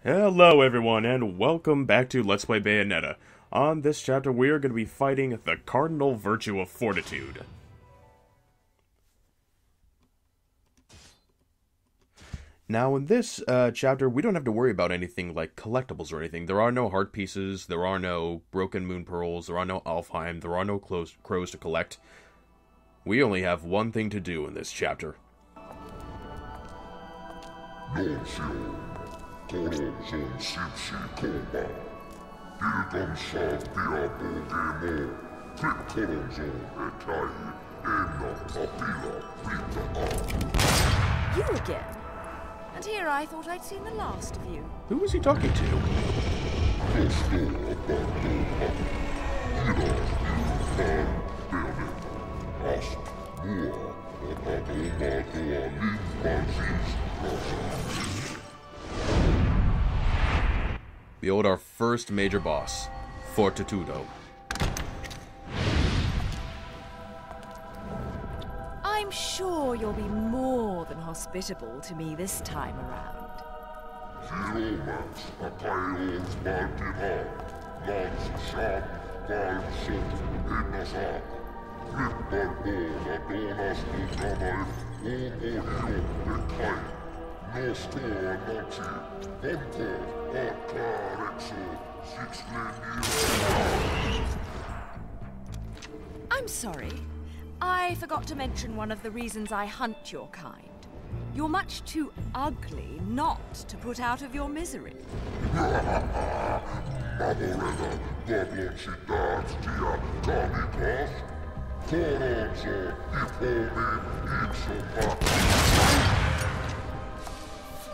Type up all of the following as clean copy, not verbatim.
Hello everyone, and welcome back to Let's Play Bayonetta. On this chapter, we are going to be fighting the cardinal virtue of Fortitude. Now, in this chapter, we don't have to worry about anything like collectibles or anything. There are no heart pieces, there are no broken moon pearls, there are no Alfheim, there are no crows to collect. We only have one thing to do in this chapter. You again? And here I thought I'd seen the last of you. Who was he talking to? Behold our first major boss, Fortitude. I'm sure you'll be more than hospitable to me this time around. I'm sorry. I forgot to mention one of the reasons I hunt your kind. You're much too ugly not to put out of your misery.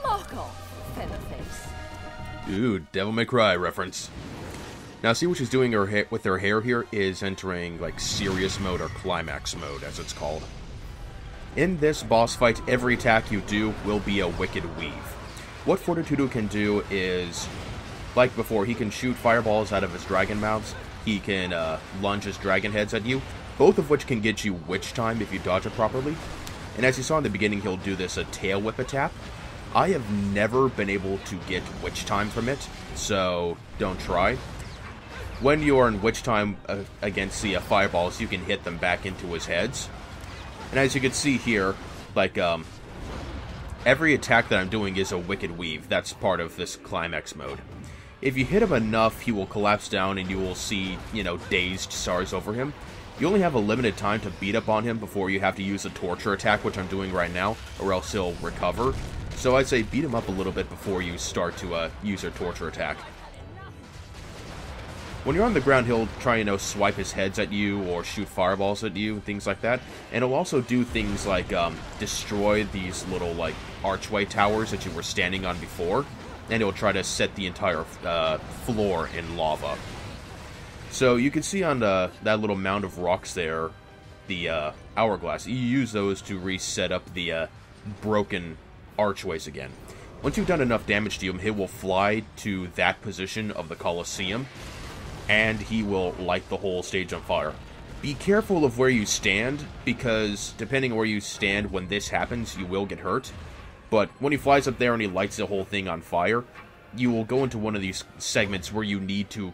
Flock off, featherface. Dude, Devil May Cry reference. Now, see what she's doing with her hair here is entering, like, serious mode or climax mode, as it's called. In this boss fight, every attack you do will be a wicked weave. What Fortitude can do is, like before, he can shoot fireballs out of his dragon mouths, he can lunge his dragon heads at you, both of which can get you witch time if you dodge it properly. And as you saw in the beginning, he'll do this tail whip attack. I have never been able to get witch time from it, so don't try. When you are in witch time against the fireballs, you can hit them back into his heads. And as you can see here, like, every attack that I'm doing is a wicked weave. That's part of this climax mode. If you hit him enough, he will collapse down and you will see, you know, dazed stars over him. You only have a limited time to beat up on him before you have to use a torture attack, which I'm doing right now, or else he'll recover. So I'd say beat him up a little bit before you start to use your torture attack. When you're on the ground, he'll try, you know, swipe his heads at you or shoot fireballs at you, things like that. And he'll also do things like destroy these little, like, archway towers that you were standing on before. And he'll try to set the entire floor in lava. So you can see on that little mound of rocks there, the hourglass. You use those to reset up the broken archways again. Once you've done enough damage to him, he will fly to that position of the Colosseum, and he will light the whole stage on fire. Be careful of where you stand, because depending on where you stand when this happens, you will get hurt. But when he flies up there and he lights the whole thing on fire, you will go into one of these segments where you need to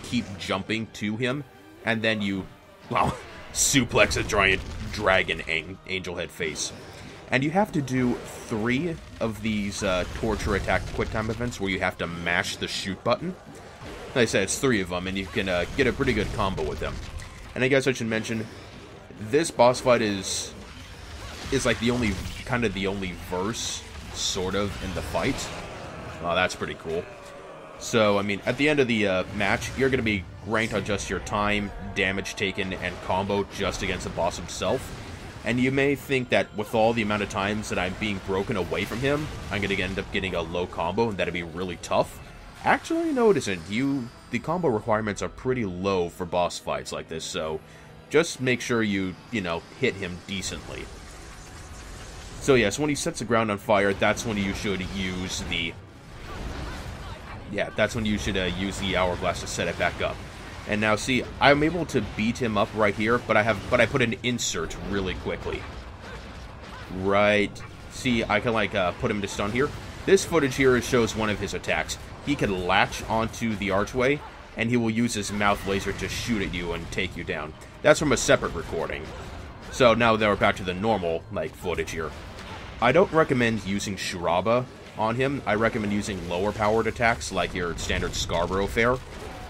keep jumping to him, and then you, well, suplex a giant dragon angel head face. And you have to do 3 of these torture attack quick time events where you have to mash the shoot button. Like I said, it's 3 of them, and you can get a pretty good combo with them. And I guess I should mention, this boss fight is like the only verse, sort of, in the fight. Oh, that's pretty cool. So, I mean, at the end of the match, you're going to be ranked on just your time, damage taken, and combo just against the boss himself. And you may think that with all the amount of times that I'm being broken away from him, I'm going to end up getting a low combo, and that'd be really tough. Actually, no, it isn't. The combo requirements are pretty low for boss fights like this, so just make sure you know, hit him decently. So yes, when he sets the ground on fire, that's when you should use the... Yeah, that's when you should use the hourglass to set it back up. And now, see, I'm able to beat him up right here, but I put an insert really quickly. Right. See, I can, like, put him to stun here. This footage here shows one of his attacks. He can latch onto the archway, and he will use his mouth laser to shoot at you and take you down. That's from a separate recording. So now we're back to the normal, footage here. I don't recommend using Shuraba on him. I recommend using lower powered attacks, like your standard Scarborough Fair,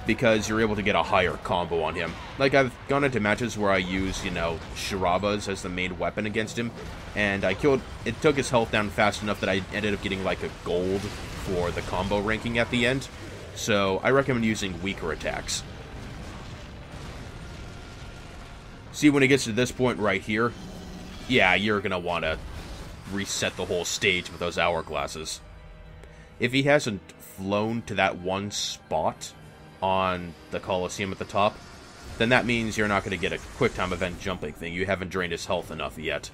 because you're able to get a higher combo on him. I've gone into matches where I use, Shurabas as the main weapon against him, and it took his health down fast enough that I ended up getting, a gold for the combo ranking at the end. So, I recommend using weaker attacks. See, when it gets to this point right here, yeah, you're gonna want to reset the whole stage with those hourglasses. If he hasn't flown to that one spot on the Coliseum at the top, then that means you're not going to get a quick time event jumping thing. You haven't drained his health enough yet.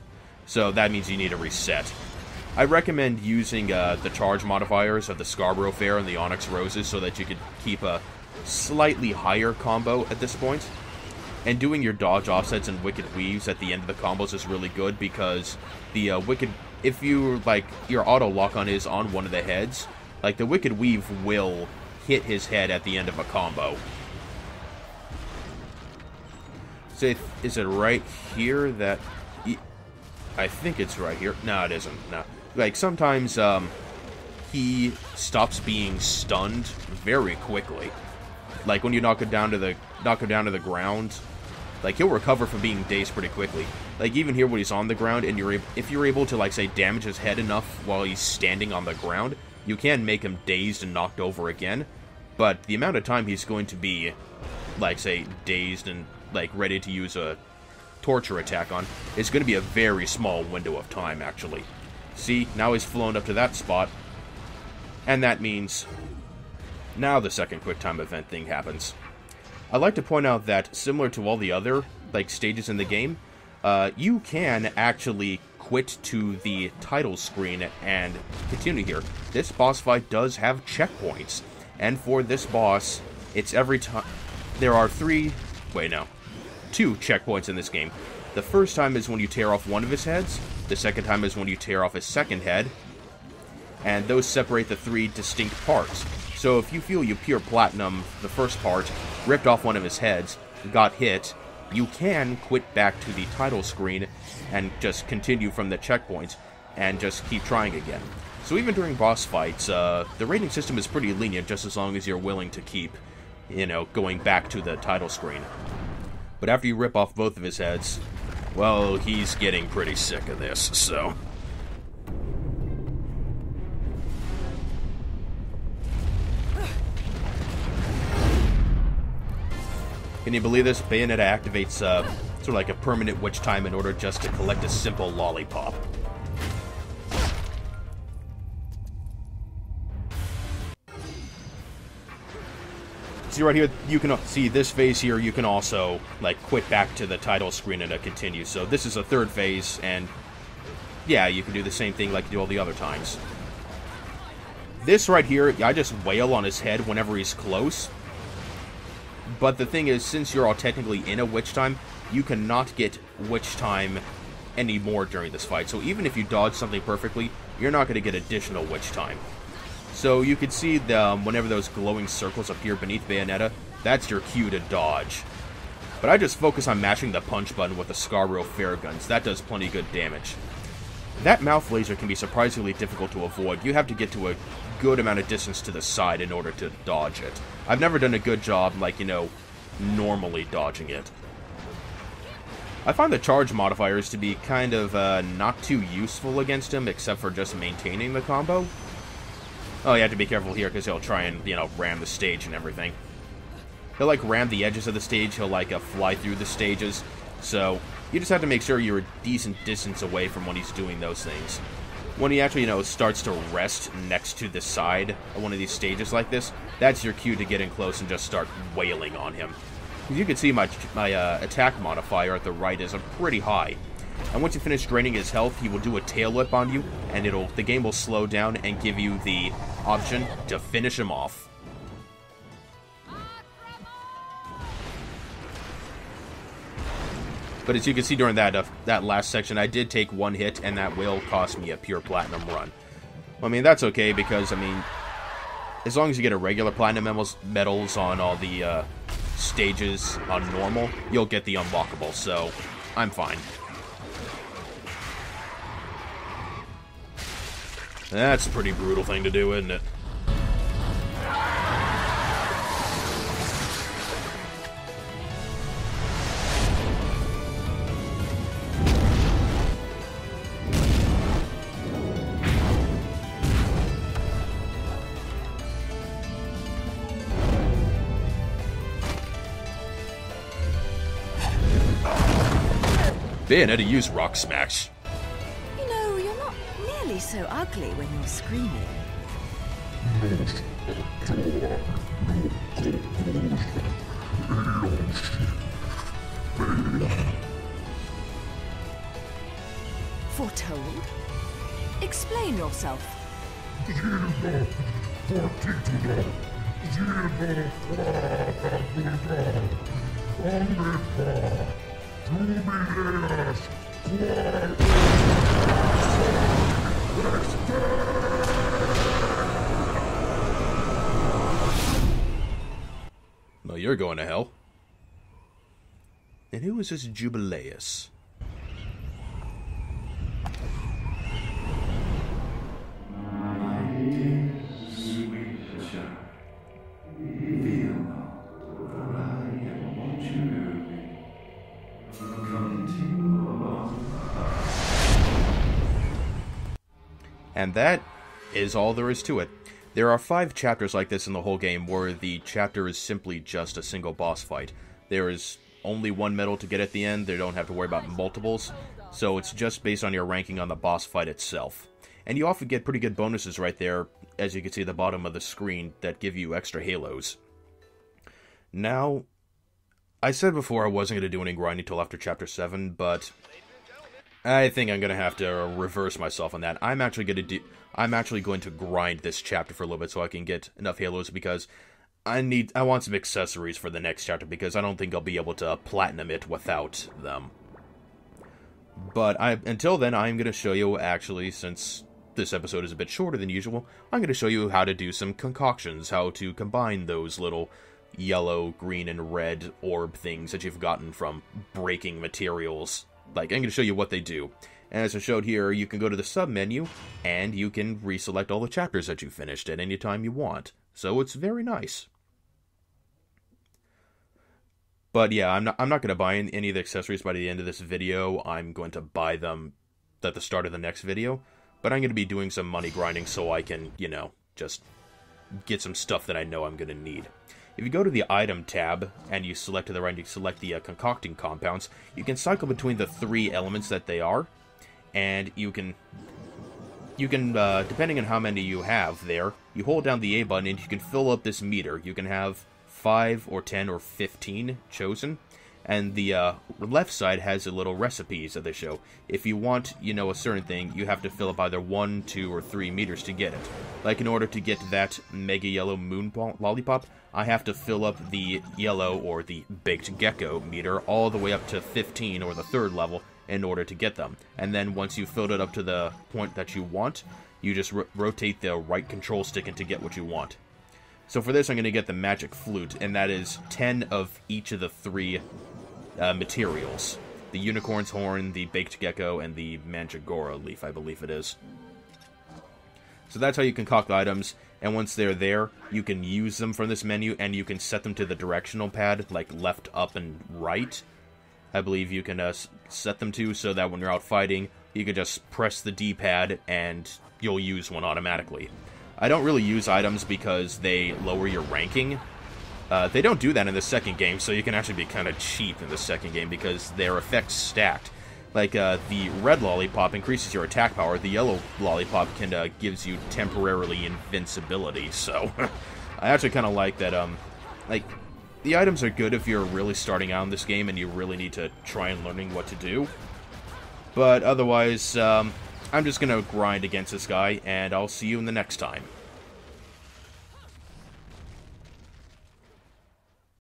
So that means you need a reset. I recommend using the charge modifiers of the Scarborough Fair and the Onyx Roses so that you could keep a slightly higher combo at this point. And doing your dodge offsets and Wicked Weaves at the end of the combos is really good because the if you, your auto lock-on is on one of the heads, the Wicked Weave will hit his head at the end of a combo. So is it right here that... I think it's right here. No, it isn't. No. Sometimes, he stops being stunned very quickly. When you knock him down to the ground, he'll recover from being dazed pretty quickly. Even here when he's on the ground, and if you're able to, say, damage his head enough while he's standing on the ground, you can make him dazed and knocked over again, but the amount of time he's going to be, say, dazed and, ready to use a torture attack on is going to be a very small window of time, actually. See, now he's flown up to that spot, and that means now the second quick time event thing happens. I'd like to point out that, similar to all the other, stages in the game, you can actually quit to the title screen and continue here. This boss fight does have checkpoints, and for this boss, it's every time... There are two checkpoints in this game. The first time is when you tear off one of his heads, the second time is when you tear off his second head, and those separate the three distinct parts. So if you feel you pure platinum the first part, ripped off one of his heads, got hit, you can quit back to the title screen and just continue from the checkpoints and just keep trying again. So even during boss fights, the rating system is pretty lenient just as long as you're willing to keep, going back to the title screen. But after you rip off both of his heads, well, he's getting pretty sick of this, so... Can you believe this? Bayonetta activates sort of like a permanent witch time in order just to collect a simple lollipop. See right here, you can see this phase here, you can also quit back to the title screen and continue. So this is a third phase, and yeah, you can do the same thing like you do all the other times. This right here, I just wail on his head whenever he's close. But the thing is, since you're all technically in a witch time, you cannot get witch time anymore during this fight. So even if you dodge something perfectly, you're not going to get additional witch time. So you can see whenever those glowing circles appear beneath Bayonetta, that's your cue to dodge. But I just focus on mashing the punch button with the Scarborough Fair guns. That does plenty good damage. That mouth laser can be surprisingly difficult to avoid. You have to get to a good amount of distance to the side in order to dodge it. I've never done a good job, normally dodging it. I find the charge modifiers to be kind of not too useful against him, except for just maintaining the combo. Oh, you have to be careful here, because he'll try and, ram the stage and everything. He'll, ram the edges of the stage, he'll, fly through the stages, so you just have to make sure you're a decent distance away from when he's doing those things. When he actually, starts to rest next to the side of one of these stages like this, that's your cue to get in close and just start wailing on him. As you can see, my attack modifier at the right is pretty high. And once you finish draining his health, he will do a tail whip on you, and the game will slow down and give you the option to finish him off. But as you can see during that last section, I did take one hit, and that will cost me a pure platinum run. I mean, that's okay, because, I mean, as long as you get a regular platinum medals on all the stages on normal, you'll get the unlockable, so I'm fine. That's a pretty brutal thing to do, isn't it? Bayonetta used Rock Smash. You know, you're not nearly so ugly when you're screaming. Foretold? Explain yourself. Well, you're going to hell. And who is this Jubileus? And that is all there is to it. There are 5 chapters like this in the whole game, where the chapter is simply just a single boss fight. There is only one medal to get at the end, they don't have to worry about multiples, so it's just based on your ranking on the boss fight itself. And you often get pretty good bonuses right there, as you can see at the bottom of the screen, that give you extra halos. Now, I said before I wasn't going to do any grinding until after Chapter 7, but I think I'm going to have to reverse myself on that. I'm actually going to grind this chapter for a little bit so I can get enough halos, because I want some accessories for the next chapter, because I don't think I'll be able to platinum it without them. But until then, I'm going to show you, actually, since this episode is a bit shorter than usual, I'm going to show you how to do some concoctions, how to combine those little yellow, green, and red orb things that you've gotten from breaking materials. Like, I'm going to show you what they do. And as I showed here, you can go to the sub-menu, and you can reselect all the chapters that you finished at any time you want. So it's very nice. But yeah, I'm not going to buy any of the accessories by the end of this video. I'm going to buy them at the start of the next video. But I'm going to be doing some money grinding so I can, you know, just get some stuff that I know I'm going to need. If you go to the item tab, and you select to the right, you select the concocting compounds, you can cycle between the 3 elements that they are, and you can depending on how many you have there, you hold down the A button and you can fill up this meter. You can have 5 or 10 or 15 chosen, and the left side has a little recipes that they show. If you want, you know, a certain thing, you have to fill up either 1, 2, or 3 meters to get it. Like, in order to get that Mega Yellow Moon Lollipop, I have to fill up the yellow, or the Baked Gecko meter, all the way up to 15, or the 3rd level, in order to get them. And then once you've filled it up to the point that you want, you just rotate the right control stick and to get what you want. So for this, I'm going to get the Magic Flute, and that is 10 of each of the 3 materials. The Unicorn's Horn, the Baked Gecko, and the Mandragora leaf, I believe it is. So that's how you concoct items, and once they're there, you can use them from this menu, and you can set them to the directional pad, like left, up, and right. I believe you can set them to, so that when you're out fighting, you can just press the D-pad, and you'll use one automatically. I don't really use items because they lower your ranking. They don't do that in the second game, so you can actually be kind of cheap in the second game because their effects stacked. Like, the red lollipop increases your attack power, the yellow lollipop gives you temporarily invincibility, so I actually kind of like that, like, the items are good if you're really starting out in this game and you really need to try and learning what to do. But otherwise, I'm just gonna grind against this guy, and I'll see you in the next time.